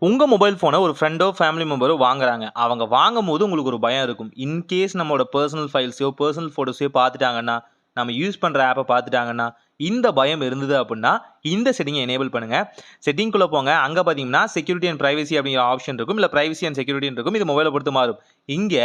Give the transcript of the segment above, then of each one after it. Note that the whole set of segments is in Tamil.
உங்க மொபைல் ஃபோனை ஒரு ஃப்ரெண்டோ, ஃபேமிலி மெம்பரோ வாங்குறாங்க. அவங்க வாங்கும்போது உங்களுக்கு ஒரு பயம் இருக்கும். இன்கேஸ் நம்மளோட பெர்சனல் ஃபைல்ஸையோ, பெர்சனல் ஃபோட்டோஸையோ பார்த்துட்டாங்கன்னா, நம்ம யூஸ் பண்ற ஆப்ப பார்த்துட்டாங்கன்னா, இந்த பயம் இருந்தது அப்புட்ன்னா, இந்த செட்டிங்க எனேபிள் பண்ணுங்க. செட்டிங்குள்ள போங்க. அங்க பார்த்தீங்கன்னா, செக்யூரிட்டி அண்ட் பிரைவசி அப்படிங்கிற ஆப்ஷன் இருக்கும். இல்ல பிரைவசி அண்ட் செக்யூரிட்டின்னு இருக்கும். இது மொபைல பொறுத்து மாறும். இங்க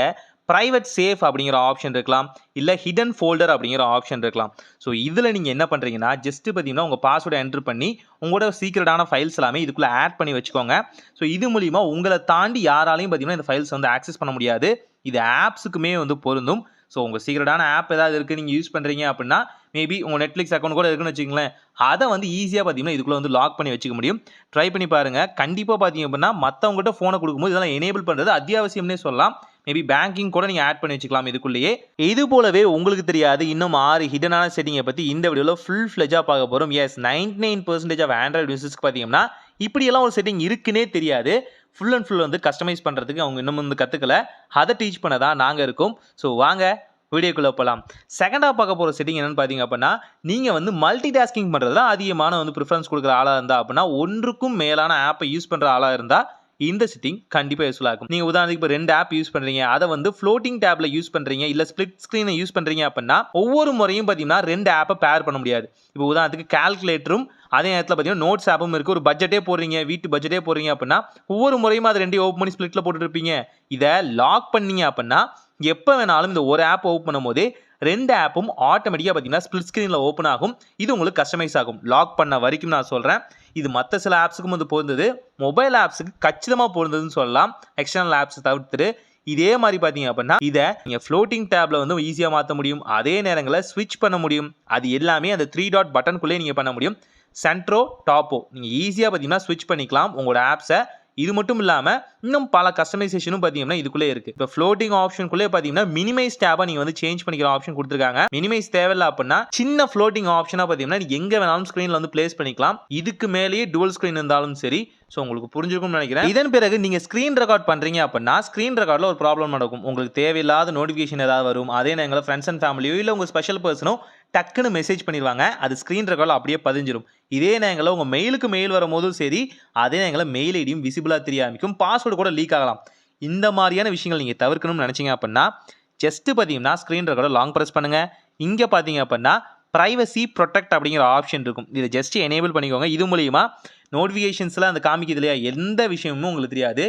பிரைவேட் சேஃப் அப்படிங்கிற ஆப்ஷன் இருக்கலாம். இல்ல ஹிடன் ஃபோல்டர் அப்படிங்கிற ஆப்ஷன் இருக்கலாம். ஸோ இதுல நீங்க என்ன பண்றீங்கன்னா, ஜஸ்ட் பார்த்தீங்கன்னா, உங்க பாஸ்வேர்ட என்டர் பண்ணி, உங்களோட சீக்ரெட்டான ஃபைல்ஸ் எல்லாமே இதுக்குள்ள ஆட் பண்ணி வச்சுக்கோங்க. ஸோ இது மூலியமா உங்கள தாண்டி யாராலையும் பார்த்தீங்கன்னா, இந்த ஃபைல்ஸ் வந்து ஆக்சஸ் பண்ண முடியாது. இது ஆப்ஸுக்குமே வந்து பொருந்தும். ஸோ உங்க சீக்ரெட்டான ஆப் ஏதாவது இருக்கு, நீங்க யூஸ் பண்றீங்க அப்படின்னா, மேபி உங்க Netflix அக்கவுண்ட் கூட இருக்குன்னு வச்சுக்கங்களேன். அத வந்து ஈஸியா பார்த்தீங்கன்னா, இதுக்குள்ள வந்து லாக் பண்ணி வச்சுக்க முடியும். ட்ரை பண்ணி பாருங்க. கண்டிப்பா பார்த்தீங்க அப்படின்னா, மத்தவங்ககிட்ட ஃபோன குடுக்கும்போது இதெல்லாம் எனேபிள் பண்றது அத்தியாவசியம்னே சொல்லலாம். மேபி பேங்கிங் கூட நீங்க ஆட் பண்ணி வச்சுக்கலாம் இதுக்குள்ளேயே. இது போலவே உங்களுக்கு தெரியாது இன்னும் 6 ஹிடனான செட்டிங்க பத்தி இந்த வீடியோல ஃபுல் ஃப்ளெட்ஜா பார்க்க போறோம். எஸ் 99% ஆஃப் ஆண்ட்ராய்டு யூசர்ஸ்க்கு பார்த்தீங்கன்னா, இப்படியெல்லாம் ஒரு செட்டிங் இருக்குன்னே தெரியாது. ஃபுல் அண்ட் ஃபுல் வந்து கஸ்டமைஸ் பண்றதுக்கு அவங்க இன்னும் வந்து கத்துக்கல. அத டீச் பண்ண தான் நாங்க இருக்கோம். ஸோ வாங்க வீடியோக்குள்ள போலாம். செகண்டா பார்க்க போற செட்டிங் என்னன்னு பார்த்தீங்க அப்படின்னா, நீங்க வந்து மல்டி டாஸ்கிங் பண்றதுல அதிகமான வந்து பிரிஃபரன்ஸ் குடுக்குற ஆளா இருந்தா அப்படின்னா, ஒன்றுக்கும் மேலான ஆப்ப யூஸ் பண்ற ஆளா இருந்தா இந்த செட்டிங் கண்டிப்பா யூஸ்ஃபுல்லா இருக்கும். நீங்க உதாரணத்துக்கு இப்ப 2 ஆப் யூஸ் பண்றீங்க. அத வந்து ஃப்ளோட்டிங் டேப்ல யூஸ் பண்றீங்க. இல்ல ஸ்ப்ளிட் ஸ்கிரீன யூஸ் பண்றீங்க அப்படின்னா, ஒவ்வொரு முறையும் பார்த்தீங்கன்னா 2 ஆப்ப பேர் பண்ண முடியாது. இப்போ உதாரணத்துக்கு கால்குலேட்டரும் அதே நேரத்துல பார்த்தீங்கன்னா நோட்ஸ் ஆப்பும் இருக்கு. ஒரு பட்ஜெட்டே போடுறீங்க, வீட்டு பட்ஜெட்டே போடுறீங்க அப்படின்னா, ஒவ்வொரு முறையும் அது 2யும் ஓப்பன் பண்ணி ஸ்ப்ளிட்ல போட்டுட்டு இருப்பீங்க. இத லாக் பண்ணீங்க அப்படின்னா, எப்ப வேணாலும் இந்த ஒரு ஆப் ஓப்பன் பண்ணும்போதே 2 ஆப்பும் ஆட்டோமேட்டிக்கா பார்த்தீங்கன்னா ஸ்ப்ளிட் ஸ்கிரீன்ல ஓப்பன் ஆகும். இது உங்களுக்கு கஸ்டமைஸ் ஆகும். லாக் பண்ண வரைக்கும் நான் சொல்றேன். இது மத்த சில ஆப்ஸுக்கும் வந்து பொருந்தது. மொபைல் ஆப்ஸுக்கு கச்சிதமா பொருந்ததுன்னு சொல்லலாம். எக்ஸ்டர்னல் ஆப்ஸ் தவிர்த்துட்டு. இதே மாரி பார்த்தீங்க அப்படின்னா, இத நீங்க ஃப்ளோட்டிங் டேப்ல வந்து ஈஸியா மாத்த முடியும். அதே நேரங்கள்ல ஸ்விட்ச் பண்ண முடியும். அது எல்லாமே அந்த 3 டாட் பட்டன்குள்ளே நீங்க பண்ண முடியும். சென்ட்ரோ, டாப்போ நீங்க ஈஸியா பார்த்தீங்கன்னா ஸ்விட்ச் பண்ணிக்கலாம் உங்களோட ஆப்ஸ. இது மட்டும் இல்லாம இன்னும் பல கஸ்டமைசேஷனும் பார்த்தீங்கன்னா இதுக்குள்ளே இருக்கு. இப்போ ஃப்ளோட்டிங் ஆப்ஷனுக்குள்ளே பார்த்தீங்கன்னா மினிமைஸ் டேபா நீங்க வந்து சேஞ்ச் பண்ணிக்கிற ஆப்ஷன் கொடுத்துருக்காங்க. மினிமைஸ் தேவையில்ல அப்படின்னா சின்ன ஃப்ளோட்டிங் ஆப்ஷனா பார்த்தீங்கன்னா நீங்க எங்க வேணாலும் ஸ்கிரீன்ல வந்து பிளேஸ் பண்ணிக்கலாம். இதுக்கு மேலேயே டுவல் ஸ்கிரீன் இருந்தாலும் சரி. ஸோ உங்களுக்கு புரிஞ்சிருக்கும்னு நினைக்கிறேன். இதன் பிறகு நீங்க ஸ்கிரீன் ரெக்கார்ட் பண்றீங்க அப்படின்னா ஸ்கிரீன் ரெக்கார்ட்ல ஒரு ப்ராப்ளம் நடக்கும். உங்களுக்கு தேவையில்லாத நோட்டிஃபிகேஷன் ஏதாவது வரும். அதே நேரங்களில் ஃப்ரெண்ட்ஸ் அண்ட் ஃபேமிலியோ இல்ல உங்க ஸ்பெஷல் பர்சனோ டக்குன்னு மெசேஜ் பண்ணிடுவாங்க. அது ஸ்கிரீன் ரெக்கார்ட்ல அப்படியே பதிஞ்சிரும். இதே நேரங்களில் உங்க மெயிலுக்கு மெயில் வரும்போதும் சரி, அதே நேரங்களில் மெயில் ஐடியும் விசிபிளா தெரிய ஆரம்பிக்கும். பாஸ்வேர்டு கூட லீக் ஆகலாம். இந்த மாதிரியான விஷயங்கள் நீங்க தவிர்க்கணும்னு நினைச்சீங்க அப்படின்னா, ஜஸ்ட் பார்த்தீங்கன்னா ஸ்கிரீன் ரெக்கார்டை லாங் பிரஸ் பண்ணுங்க. இங்க பார்த்தீங்க அப்படின்னா பிரைவசி ப்ரொடெக்ட் அப்படிங்கிற ஆப்ஷன் இருக்கும். இதை ஜஸ்ட் எனேபிள் பண்ணிக்கோங்க. இது மூலியமா நோட்டிஃபிகேஷன்ஸ்லாம் அந்த காமிக்குது இல்லையா, எந்த விஷயமும் உங்களுக்கு தெரியாது.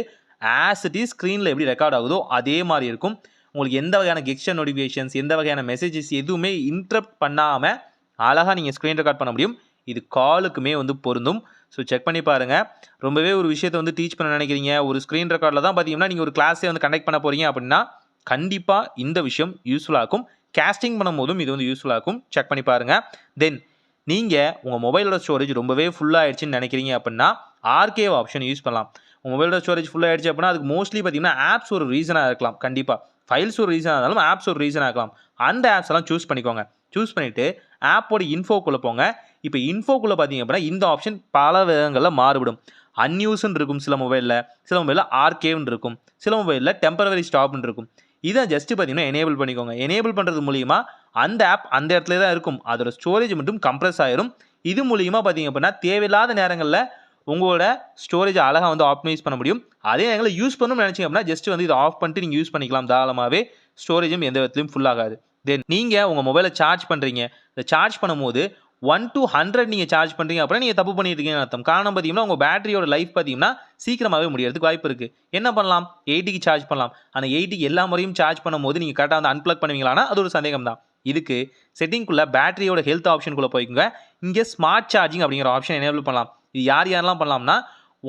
ஆஸ் இட் இஸ் ஸ்க்ரீனில் எப்படி ரெக்கார்ட் ஆகுதோ அதே மாதிரி இருக்கும். உங்களுக்கு எந்த வகையான கெஸ்டர் நோட்டிஃபிகேஷன்ஸ், எந்த வகையான மெசேஜஸ் எதுவுமே இன்டரப்ட் பண்ணாமல் அழகாக நீங்கள் ஸ்க்ரீன் ரெக்கார்ட் பண்ண முடியும். இது காலுக்குமே வந்து பொருந்தும். ஸோ செக் பண்ணி பாருங்கள். ரொம்பவே ஒரு விஷயத்தை வந்து டீச் பண்ண நினைக்கிறீங்க, ஒரு ஸ்க்ரீன் ரெக்கார்டில் தான் பார்த்தீங்கன்னா நீங்கள் ஒரு கிளாஸே வந்து கண்டக்ட் பண்ண போகிறீங்க அப்படின்னா கண்டிப்பாக இந்த விஷயம் யூஸ்ஃபுல்லாக இருக்கும். கேஸ்டிங் பண்ணும்போதும் இது வந்து யூஸ்ஃபுல்லாக இருக்கும். செக் பண்ணி பாருங்கள். தென் நீங்கள் உங்கள் மொபைலோட ஸ்டோரேஜ் ரொம்பவே ஃபுல்லாகிடுச்சின்னு நினைக்கிறீங்க அப்படின்னா ஆர்கேவ் ஆப்ஷன் யூஸ் பண்ணலாம். உங்கள் மொபைலோட ஸ்டோரேஜ் ஃபுல்லாகிடுச்சு அப்படின்னா அதுக்கு மோஸ்ட்லி பார்த்தீங்கன்னா ஆப்ஸ் ஒரு ரீசனாக இருக்கலாம். கண்டிப்பாக ஃபைல்ஸ் ஒரு ரீசனாக இருந்தாலும் ஆப்ஸ் ஒரு ரீசனாக இருக்கலாம். அந்த ஆப்ஸ் எல்லாம் சூஸ் பண்ணிக்கோங்க. சூஸ் பண்ணிவிட்டு ஆப்போட இன்ஃபோக்குள்ளே போங்க. இப்போ இன்ஃபோக்குள்ளே பார்த்தீங்க அப்படின்னா இந்த ஆப்ஷன் பல விதங்களில் மாறுபடும். அன்யூஸ்ன்னு இருக்கும் சில மொபைலில் ஆர்கேவ்னு இருக்கும், சில மொபைலில் டெம்பரவரி ஸ்டாப்னு இருக்கும். இதை ஜஸ்ட் பார்த்தீங்கன்னா எனேபிள் பண்ணிக்கோங்க. எனேபிள் பண்ணுறது மூலிமா அந்த ஆப் அந்த இடத்துல தான் இருக்கும். அதோட ஸ்டோரேஜ் மட்டும் கம்ப்ரஸ் ஆயிரும். இது மூலிமா பார்த்தீங்க அப்படின்னா தேவையில்லாத நேரங்களில் உங்களோட ஸ்டோரேஜ் அழகாக வந்து ஆப்டிமைஸ் பண்ண முடியும். அதே நேரங்களில் யூஸ் பண்ணணும்னு நினச்சிங்க அப்படின்னா ஜஸ்ட் வந்து இதை ஆஃப் பண்ணிட்டு நீங்கள் யூஸ் பண்ணிக்கலாம் தாராளமாகவே. ஸ்டோரேஜும் எந்த விதத்துலையும் ஃபுல் ஆகாது. தென் நீங்கள் உங்கள் மொபைலை சார்ஜ் பண்ணுறீங்க. இந்த சார்ஜ் பண்ணும்போது 1 to 100 நீங்கள் சார்ஜ் பண்ணுறீங்க அப்படின்னா நீங்கள் தப்பு பண்ணிட்டு இருக்கீங்கன்னு அர்த்தம். காரணம் பார்த்தீங்கன்னா உங்கள் பேட்டரியோட லைஃப் பார்த்தீங்கன்னா சீக்கிரமாகவே முடியறதுக்கு வாய்ப்பு இருக்குது. என்ன பண்ணலாம், 80க்கு சார்ஜ் பண்ணலாம். ஆனால் 80க்கு எல்லா முறையும் சார்ஜ் பண்ணும்போது நீங்கள் கரெக்டாக வந்து அன்பிளக் பண்ணுவீங்களானா அது ஒரு சந்தேகம் தான். இதுக்கு செட்டிங்குள்ளே பேட்டரியோட ஹெல்த் ஆப்ஷனுக்குள்ளே போய்க்குங்க. இங்கே ஸ்மார்ட் சார்ஜிங் அப்படிங்கிற ஆப்ஷன் எனேபிள் பண்ணலாம். இது யாரெல்லாம் பண்ணலாம்னா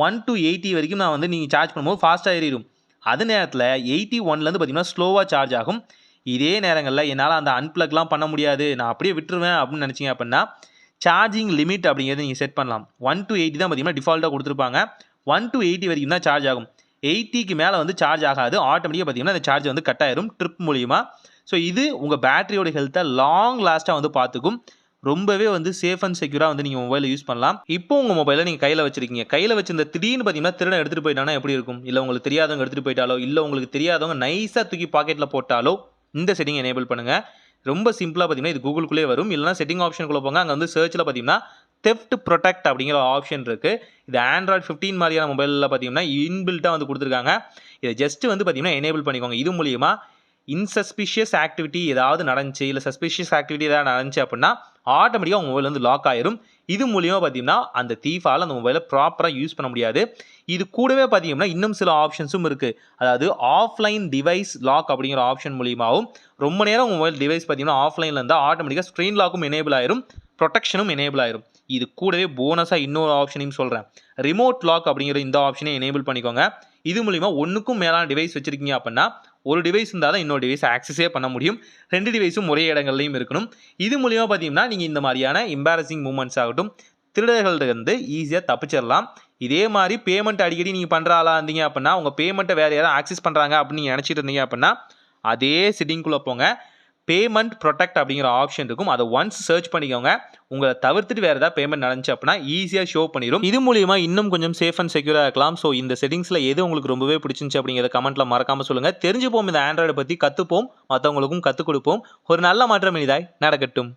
1 to 80 வரைக்கும் நான் வந்து நீங்கள் சார்ஜ் பண்ணும்போது ஃபாஸ்ட்டாக ஏறிடும். அது நேரத்தில் 81லேருந்து பார்த்தீங்கன்னா ஸ்லோவாக சார்ஜ் ஆகும். இதே நேரங்களில் என்னால் அந்த அன்பிளக்லாம் பண்ண முடியாது, நான் அப்படியே விட்டுருவேன் அப்படின்னு நினச்சிங்க அப்படின்னா சார்ஜிங் லிமிட் அப்படிங்கிறது நீங்கள் செட் பண்ணலாம். 1 to 80 தான் பார்த்தீங்கன்னா டிஃபால்ட்டாக கொடுத்துருப்பாங்க. 1 to 80 வரைக்கும் தான் சார்ஜ் ஆகும். 80க்கு மேலே வந்து சார்ஜ் ஆகாது. ஆட்டோமேட்டிக்காக பார்த்தீங்கன்னா அந்த சார்ஜ் வந்து கட் ஆயிரும் ட்ரிப் மூலிமா. ஸோ இது உங்கள் பேட்டரியோட ஹெல்த்தை லாங் லாஸ்ட்டாக வந்து பார்த்துக்கும். ரொம்பவே வந்து சேஃப் அண்ட் செக்யூராக வந்து நீங்கள் மொபைலில் யூஸ் பண்ணலாம். இப்போ உங்கள் மொபைலை நீங்கள் கையில் வச்சிருக்கீங்க. கையில் வச்சிருந்த திடீர்னு பார்த்தீங்கன்னா திருடன் எடுத்துகிட்டு போயிட்டானா எப்படி இருக்கும்? இல்லை உங்களுக்கு தெரியாதவங்க எடுத்துகிட்டு போயிட்டாலோ, இல்லை உங்களுக்கு தெரியாதவங்க நைஸாக தூக்கி பாக்கெட்டில் போட்டாலோ இந்த செட்டிங் எனேபிள் பண்ணுங்கள். ரொம்ப சிம்பிளாக பார்த்தீங்கன்னா இது கூகுளுக்குள்ளே வரும். இல்லைனா செட்டிங் ஆப்ஷனுக்குள்ளே போங்க. அங்கே வந்து சர்ச்சில் பார்த்தீங்கன்னா தெஃப்ட் ப்ரொடெக்ட் அப்படிங்கிற ஆப்ஷன் இருக்குது. இது ஆண்ட்ராய்ட் 15 மாதிரியான மொபைலில் பார்த்தீங்கன்னா இன்பில்ட்டாக வந்து கொடுத்துருக்காங்க. இதை ஜஸ்ட்டு வந்து பார்த்தீங்கன்னா எனேபிள் பண்ணிக்கோங்க. இது மூலிமா இன்சஸ்பிஷியஸ் ஆக்டிவிட்டி ஏதாவது நடந்துச்சு, இல்லை சஸ்பிஷியஸ் ஆக்டிவிட்டி ஏதாவது நடந்துச்சு அப்படின்னா ஆட்டோமேட்டிக்காக உங்கள் மொபைல் வந்து லாக் ஆயிரும். இது மூலியமாக பார்த்தீங்கன்னா அந்த தீஃபால் அந்த மொபைலை ப்ராப்பராக யூஸ் பண்ண முடியாது. இது கூடவே பார்த்தீங்கன்னா இன்னும் சில ஆப்ஷன்ஸும் இருக்குது. அதாவது ஆஃப்லைன் டிவைஸ் லாக் அப்படிங்கிற ஆப்ஷன் மூலியமாகவும் ரொம்ப நேரம் உங்கள் மொபைல் டிவைஸ் பார்த்தீங்கன்னா ஆஃப்லைனில் இருந்தால் ஆட்டோமேட்டிக்காக ஸ்க்ரீன் லாக்கும் எனேபிள் ஆயிரும், ப்ரொடெக்ஷனும் எனேபிள் ஆயிரும். இது கூடவே போனஸாக இன்னொரு ஆப்ஷனையும் சொல்கிறேன். ரிமோட் லாக் அப்படிங்கிற இந்த ஆப்ஷனை எனேபிள் பண்ணிக்கோங்க. இது மூலிமா ஒன்றுக்கும் மேலான டிவைஸ் வச்சுருக்கீங்க அப்படின்னா ஒரு டிவைஸ் இருந்தால் தான் இன்னொரு டிவைஸ் ஆக்சஸே பண்ண முடியும். 2 டிவைஸும் ஒரே இடங்கள்லையும் இருக்கணும். இது மூலிமா பார்த்தீங்கன்னா நீங்கள் இந்த மாதிரியான எம்பாரசிங் மூமெண்ட்ஸ் ஆகட்டும் திருடர்கள்ட்ட ஈஸியாக தப்பிச்சிடலாம். இதே மாதிரி பேமெண்ட் அடிக்கடி நீங்கள் பண்ணுற ஆளாக இருந்தீங்க அப்படின்னா உங்கள் பேமெண்ட்டை வேறு யாராவது ஆக்சஸ் பண்ணுறாங்க அப்படின்னு நீங்கள் நினச்சிட்டு இருந்தீங்க அப்படின்னா அதே செட்டிங்குள்ளே போங்க. பேமெண்ட் ப்ரொடெக்ட் அப்படிங்கிற ஆப்ஷன் இருக்கும். அதை ஒன்ஸ் சர்ச் பண்ணிக்கோங்க. உங்களை தவிர்த்துட்டு வேறு ஏதாவது பேமெண்ட் நடந்துச்சு அப்படின்னா ஈஸியாக ஷோ பண்ணிடும். இது மூலிமா இன்னும் கொஞ்சம் சேஃப் அண்ட் செக்யூராக இருக்கலாம். ஸோ இந்த செட்டிங்ஸில் எது உங்களுக்கு ரொம்பவே பிடிச்சிருந்துச்சு அப்படிங்கிறத கமெண்ட்டில் மறக்காமல் சொல்லுங்கள். தெரிஞ்சுப்போம், இந்த ஆண்ட்ராய்டை பற்றி கற்றுப்போம், மற்றவங்களுக்கும் கற்றுக் கொடுப்போம். ஒரு நல்ல மாற்றம் இனிதாய் நடக்கட்டும்.